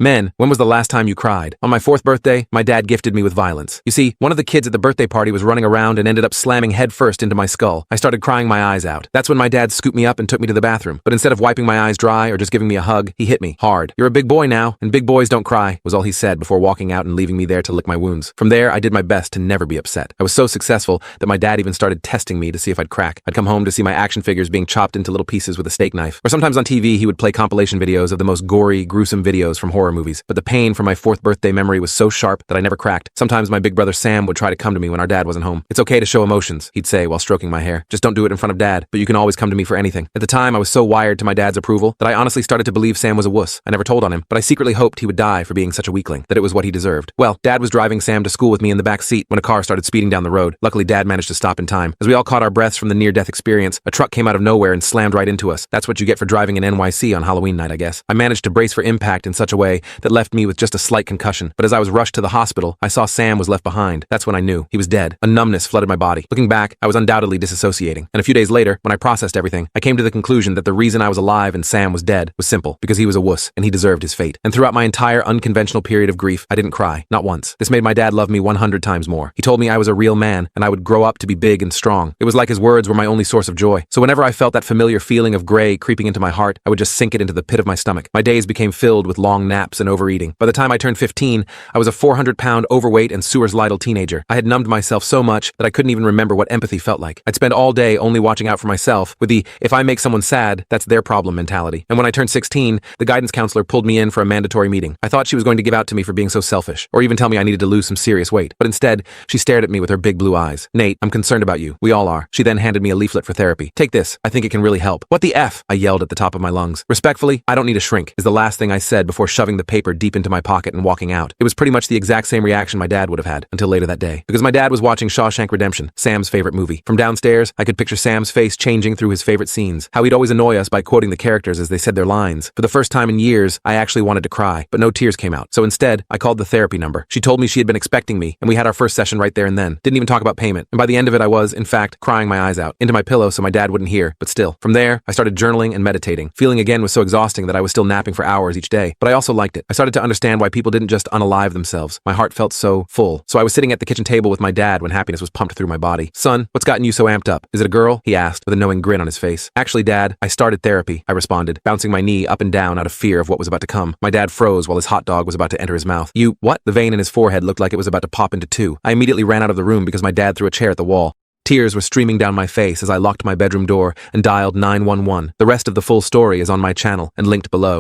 Men, when was the last time you cried? On my 4th birthday, my dad gifted me with violence. You see, one of the kids at the birthday party was running around and ended up slamming headfirst into my skull. I started crying my eyes out. That's when my dad scooped me up and took me to the bathroom. But instead of wiping my eyes dry or just giving me a hug, he hit me hard. "You're a big boy now, and big boys don't cry," was all he said before walking out and leaving me there to lick my wounds. From there, I did my best to never be upset. I was so successful that my dad even started testing me to see if I'd crack. I'd come home to see my action figures being chopped into little pieces with a steak knife. Or sometimes on TV, he would play compilation videos of the most gory, gruesome videos from horror movies. But the pain from my 4th birthday memory was so sharp that I never cracked. Sometimes my big brother Sam would try to come to me when our dad wasn't home. "It's okay to show emotions," he'd say while stroking my hair. "Just don't do it in front of Dad, but you can always come to me for anything." At the time, I was so wired to my dad's approval that I honestly started to believe Sam was a wuss. I never told on him, but I secretly hoped he would die for being such a weakling, that it was what he deserved. Well, Dad was driving Sam to school with me in the back seat when a car started speeding down the road. Luckily, Dad managed to stop in time. As we all caught our breaths from the near-death experience, a truck came out of nowhere and slammed right into us. That's what you get for driving in NYC on Halloween night, I guess. I managed to brace for impact in such a way that left me with just a slight concussion. But as I was rushed to the hospital, I saw Sam was left behind. That's when I knew he was dead. A numbness flooded my body. Looking back, I was undoubtedly disassociating. And a few days later, when I processed everything, I came to the conclusion that the reason I was alive and Sam was dead was simple, because he was a wuss and he deserved his fate. And throughout my entire unconventional period of grief, I didn't cry, not once. This made my dad love me 100 times more. He told me I was a real man and I would grow up to be big and strong. It was like his words were my only source of joy. So whenever I felt that familiar feeling of gray creeping into my heart, I would just sink it into the pit of my stomach. My days became filled with long naps and overeating. By the time I turned 15, I was a 400-pound overweight and Sewers-Lytle teenager. I had numbed myself so much that I couldn't even remember what empathy felt like. I'd spend all day only watching out for myself with the "if I make someone sad, that's their problem" mentality. And when I turned 16, the guidance counselor pulled me in for a mandatory meeting. I thought she was going to give out to me for being so selfish, or even tell me I needed to lose some serious weight. But instead, she stared at me with her big blue eyes. "Nate, I'm concerned about you. We all are." She then handed me a leaflet for therapy. "Take this. I think it can really help." "What the F?" I yelled at the top of my lungs. "Respectfully, I don't need a shrink," is the last thing I said before shoving the paper deep into my pocket and walking out. It was pretty much the exact same reaction my dad would have had until later that day. Because my dad was watching Shawshank Redemption, Sam's favorite movie. From downstairs, I could picture Sam's face changing through his favorite scenes, how he'd always annoy us by quoting the characters as they said their lines. For the first time in years, I actually wanted to cry, but no tears came out. So instead, I called the therapy number. She told me she had been expecting me, and we had our first session right there and then. Didn't even talk about payment. And by the end of it, I was, in fact, crying my eyes out into my pillow so my dad wouldn't hear, but still. From there, I started journaling and meditating. Feeling again was so exhausting that I was still napping for hours each day, but I also liked it. I started to understand why people didn't just unalive themselves. My heart felt so full. So I was sitting at the kitchen table with my dad when happiness was pumped through my body. "Son, what's gotten you so amped up? Is it a girl?" he asked with a knowing grin on his face. "Actually, Dad, I started therapy," I responded, bouncing my knee up and down out of fear of what was about to come. My dad froze while his hot dog was about to enter his mouth. "You, what?" The vein in his forehead looked like it was about to pop into two. I immediately ran out of the room because my dad threw a chair at the wall. Tears were streaming down my face as I locked my bedroom door and dialed 911. The rest of the full story is on my channel and linked below.